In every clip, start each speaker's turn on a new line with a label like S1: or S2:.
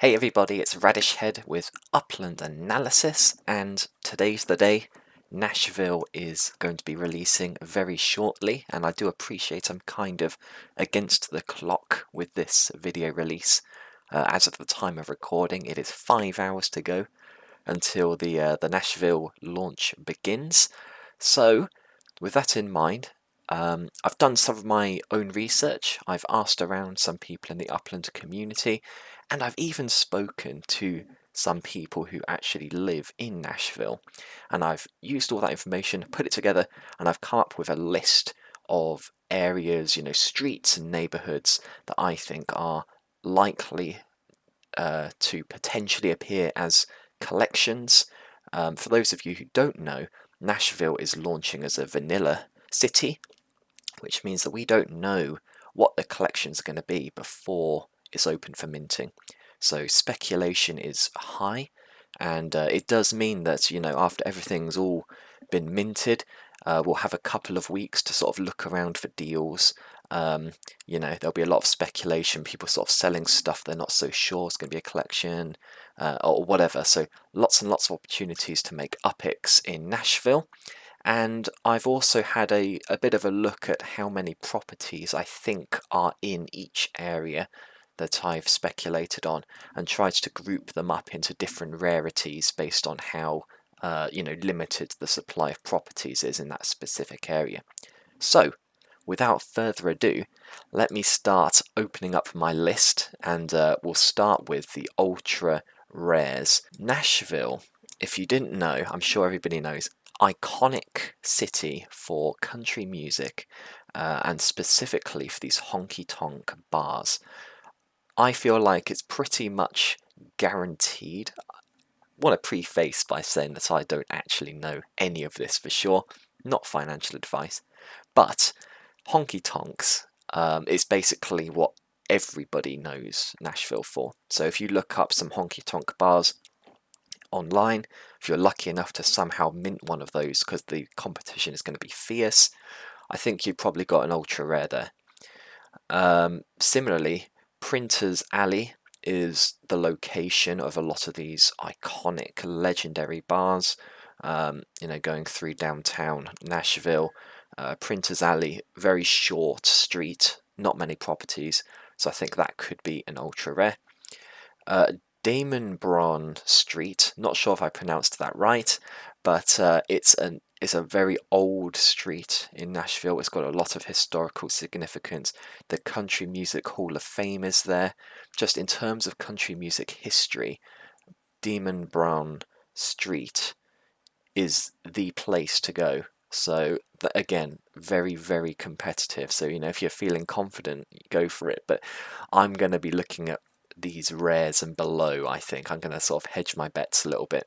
S1: Hey everybody, it's Radish Head with Upland Analysis, and today's the day. Nashville is going to be releasing very shortly, and I do appreciate I'm kind of against the clock with this video release. As of the time of recording, it is 5 hours to go until the Nashville launch begins. So, with that in mind, I've done some of my own research. I've asked around some people in the Upland community, and I've even spoken to some people who actually live in Nashville. And I've used all that information, put it together, and I've come up with a list of areas, streets and neighborhoods that I think are likely to potentially appear as collections. For those of you who don't know, Nashville is launching as a vanilla city, which means that we don't know what the collections are going to be before it's open for minting. So speculation is high, and it does mean that, after everything's all been minted, we'll have a couple of weeks to sort of look around for deals. There'll be a lot of speculation, people sort of selling stuff they're not so sure it's going to be a collection, or whatever. So lots and lots of opportunities to make UPICs in Nashville. And I've also had a bit of a look at how many properties I think are in each area that I've speculated on, and tried to group them up into different rarities based on how limited the supply of properties is in that specific area. So, without further ado, let me start opening up my list, and we'll start with the ultra rares. Nashville, if you didn't know, I'm sure everybody knows, iconic city for country music, and specifically for these honky-tonk bars. I feel like it's pretty much guaranteed. I want to preface by saying that I don't actually know any of this for sure, not financial advice, but honky tonks is basically what everybody knows Nashville for. So if you look up some honky tonk bars online, if you're lucky enough to somehow mint one of those, because the competition is going to be fierce, I think you've probably got an ultra rare there. Similarly, Printer's Alley is the location of a lot of these iconic, legendary bars. Going through downtown Nashville. Printer's Alley, very short street, not many properties, so I think that could be an ultra rare. Damon Braun Street, not sure if I pronounced that right, but it's a very old street in Nashville. It's got a lot of historical significance. The Country Music Hall of Fame is there. Just in terms of country music history, Damon Braun Street is the place to go. So again, very, very competitive. So if you're feeling confident, go for it. But I'm going to be looking at these rares and below. I think I'm going to sort of hedge my bets a little bit.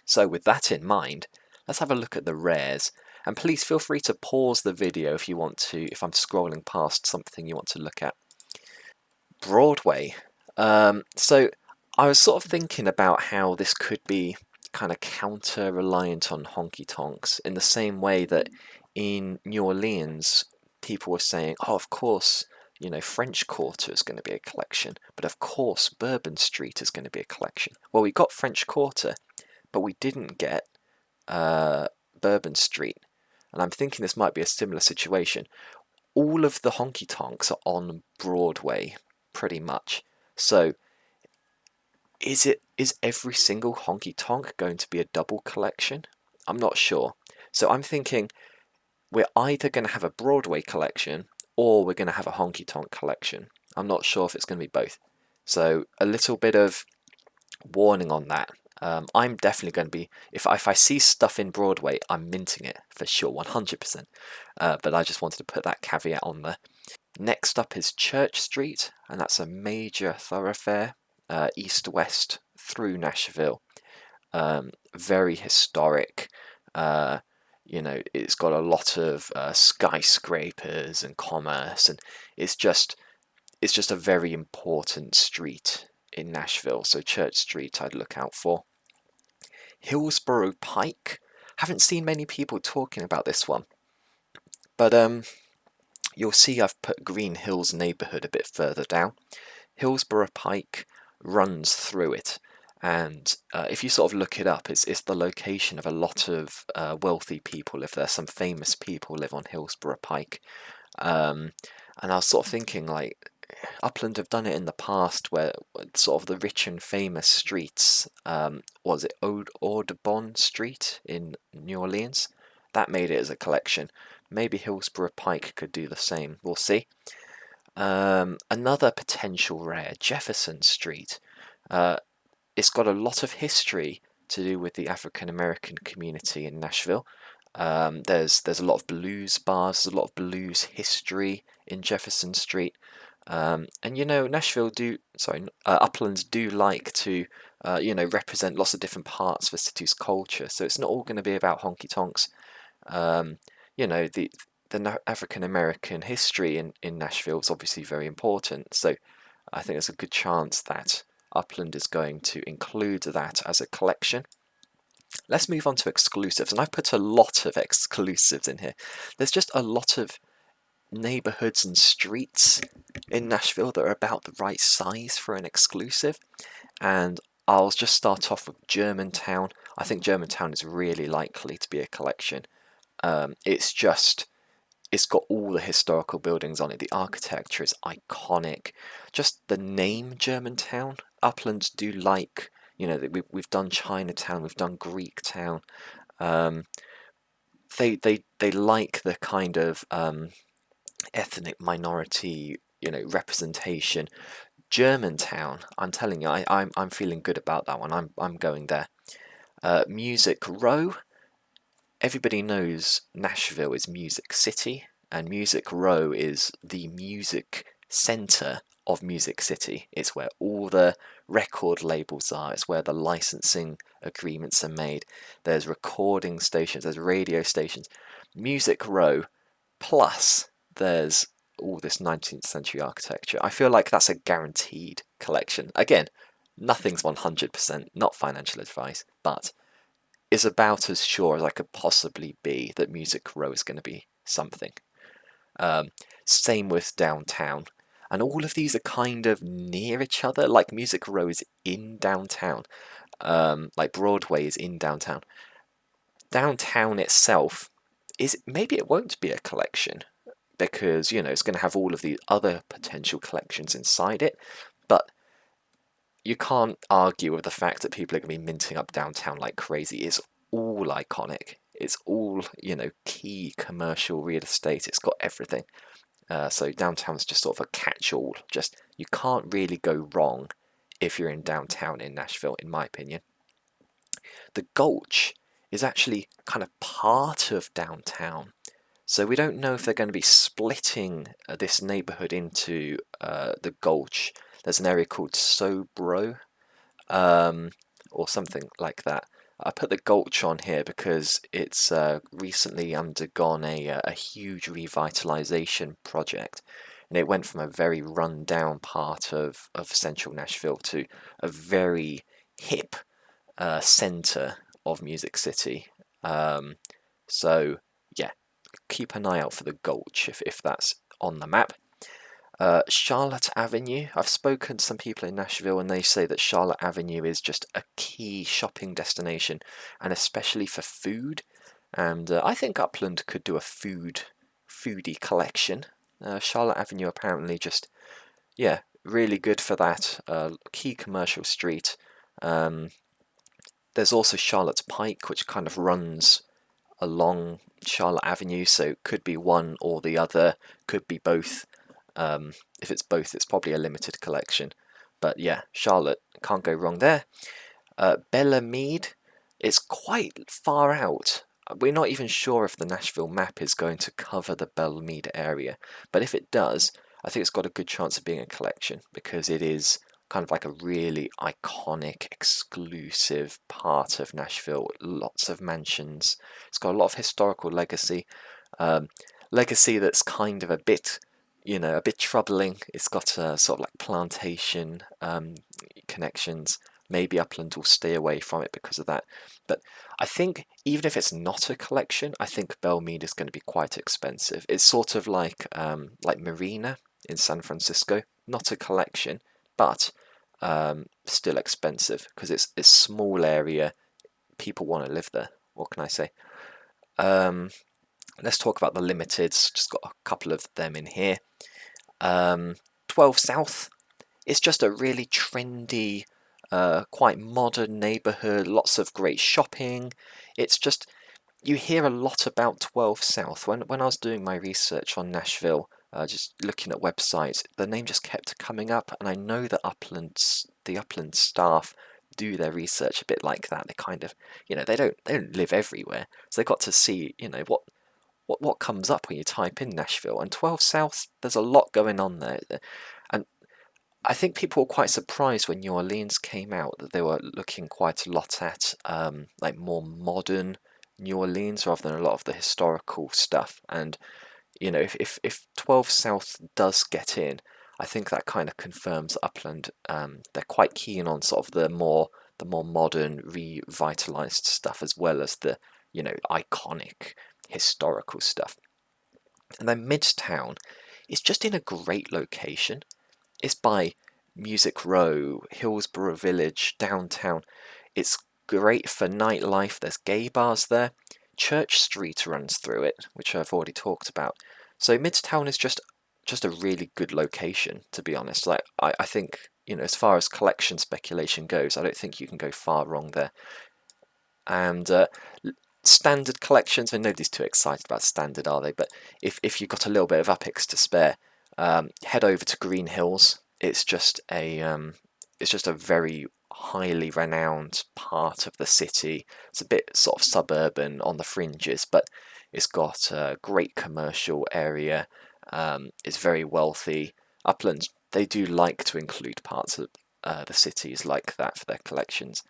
S1: So with that in mind, let's have a look at the rares, and please feel free to pause the video if you want to, if I'm scrolling past something you want to look at. Broadway. So I was sort of thinking about how this could be kind of counter-reliant on honky tonks, in the same way that in New Orleans people were saying, oh, of course, French Quarter is going to be a collection, but of course Bourbon Street is going to be a collection. Well, we got French Quarter, but we didn't get Bourbon Street, and I'm thinking this might be a similar situation. All of the honky tonks are on Broadway, pretty much. So is every single honky tonk going to be a double collection? I'm not sure. So I'm thinking we're either going to have a Broadway collection or we're going to have a honky tonk collection. I'm not sure if it's going to be both. So a little bit of warning on that. I'm definitely going to be, if I see stuff in Broadway, I'm minting it for sure, 100%. But I just wanted to put that caveat on there. Next up is Church Street, and that's a major thoroughfare, east-west through Nashville. Very historic. It's got a lot of skyscrapers and commerce, and it's just a very important street in Nashville. So Church Street I'd look out for. Hillsborough Pike. Haven't seen many people talking about this one, but you'll see I've put Green Hills neighborhood a bit further down. Hillsborough Pike, runs through it. And if you sort of look it up, it's the location of a lot of wealthy people. If there's some famous people live on Hillsborough Pike, um, and I was sort of thinking, like, Upland have done it in the past where sort of the rich and famous streets, was it Audubon Street in New Orleans? That made it as a collection. Maybe Hillsborough Pike could do the same. We'll see. Another potential rare, Jefferson Street. It's got a lot of history to do with the African American community in Nashville. There's a lot of blues bars, there's a lot of blues history in Jefferson Street. And Uplands do like to, represent lots of different parts of the city's culture. So it's not all going to be about honky tonks. Um, the African American history in Nashville is obviously very important. So I think there's a good chance that Upland is going to include that as a collection. Let's move on to exclusives, and I've put a lot of exclusives in here. There's just a lot of neighborhoods and streets in Nashville that are about the right size for an exclusive, and I'll just start off with Germantown. I think Germantown is really likely to be a collection. It's got all the historical buildings on it. The architecture is iconic. Just the name Germantown. Uplands do like, we've done Chinatown, we've done Greek Town. They like the kind of ethnic minority, representation. Germantown, I'm telling you, I'm feeling good about that one. I'm going there. Music Row. Everybody knows Nashville is Music City, and Music Row is the music center of Music City. It's where all the record labels are. It's where the licensing agreements are made. There's recording stations, there's radio stations. Music Row, plus there's all this 19th century architecture. I feel like that's a guaranteed collection. Again, nothing's 100%, not financial advice, but is about as sure as I could possibly be that Music Row is going to be something. Same with Downtown. And all of these are kind of near each other. Like Music Row is in downtown. Like Broadway is in downtown. Downtown itself maybe it won't be a collection because it's going to have all of the other potential collections inside it. But you can't argue with the fact that people are going to be minting up downtown like crazy. It's all iconic. It's all, key commercial real estate. It's got everything. So downtown's just sort of a catch-all. Just, you can't really go wrong if you're in downtown in Nashville, in my opinion. The Gulch is actually kind of part of downtown. So we don't know if they're going to be splitting this neighborhood into the Gulch. There's an area called Sobro, or something like that. I put the Gulch on here because it's recently undergone a huge revitalization project, and it went from a very run-down part of central Nashville to a very hip center of Music City. So yeah, keep an eye out for the Gulch if that's on the map. Charlotte Avenue. I've spoken to some people in Nashville and they say that Charlotte Avenue is just a key shopping destination, and especially for food. And I think Upland could do a foodie collection. Charlotte Avenue apparently just, really good for that. Key commercial street. There's also Charlotte's Pike, which kind of runs along Charlotte Avenue, so could be one or the other, could be both. If it's both, it's probably a limited collection. But yeah, Charlotte, can't go wrong there. Bella Mead, it's quite far out. We're not even sure if the Nashville map is going to cover the Bella Mead area. But if it does, I think it's got a good chance of being a collection because it is kind of like a really iconic, exclusive part of Nashville. Lots of mansions. It's got a lot of historical legacy. Legacy that's kind of a bit troubling. It's got sort of like plantation connections. Maybe Upland will stay away from it because of that. But I think even if it's not a collection, I think Belmead is going to be quite expensive. It's sort of like Marina in San Francisco. Not a collection, but still expensive because it's a small area. People want to live there. What can I say? Let's talk about the limiteds. Just got a couple of them in here. 12 South. It's just a really trendy, quite modern neighborhood. Lots of great shopping. It's just, you hear a lot about 12 South. When I was doing my research on Nashville, just looking at websites, the name just kept coming up, and I know that the Upland staff do their research a bit like that. They kind of, they don't live everywhere, so they got to see, what comes up when you type in Nashville. And 12 South, there's a lot going on there, and I think people were quite surprised when New Orleans came out that they were looking quite a lot at like more modern New Orleans rather than a lot of the historical stuff. And if 12 South does get in, I think that kind of confirms Upland. They're quite keen on sort of the more modern, revitalized stuff as well as the iconic historical stuff. And then Midtown is just in a great location. It's by Music Row, Hillsborough Village, downtown. It's great for nightlife. There's gay bars there. Church Street runs through it, which I've already talked about. So Midtown is just a really good location, to be honest. Like I think, as far as collection speculation goes, I don't think you can go far wrong there. And standard collections, and nobody's too excited about standard, are they? But if you've got a little bit of UPEX to spare, head over to Green Hills. It's just a very highly renowned part of the city. It's a bit sort of suburban on the fringes, but it's got a great commercial area. It's very wealthy. Uplands, they do like to include parts of the cities like that for their collections.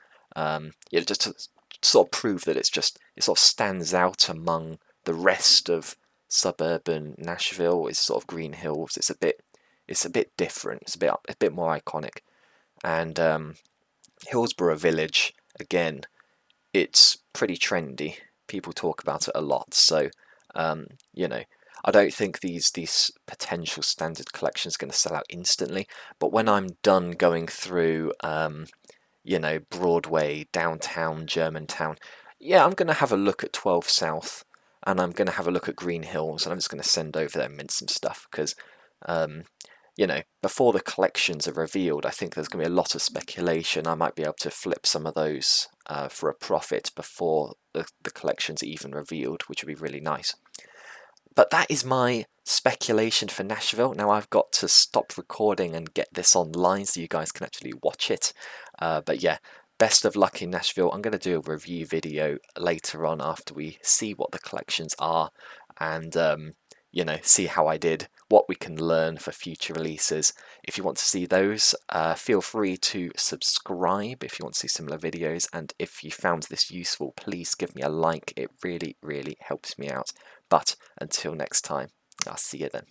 S1: Just to sort of prove that it sort of stands out among the rest of suburban Nashville. Is sort of Green Hills. It's a bit different. It's a bit more iconic. And Hillsborough Village, again, it's pretty trendy. People talk about it a lot. So I don't think these potential standard collections are going to sell out instantly. But when I'm done going through Broadway, downtown, Germantown, yeah, I'm going to have a look at 12 South, and I'm going to have a look at Green Hills, and I'm just going to send over there and mint some stuff, because before the collections are revealed, I think there's going to be a lot of speculation. I might be able to flip some of those for a profit before the collections are even revealed, which would be really nice. But that is my speculation for Nashville. Now I've got to stop recording and get this online so you guys can actually watch it. But yeah, best of luck in Nashville. I'm going to do a review video later on after we see what the collections are and see how I did, what we can learn for future releases. If you want to see those, feel free to subscribe if you want to see similar videos, and if you found this useful, please give me a like. It really, really helps me out. But until next time, I'll see you then.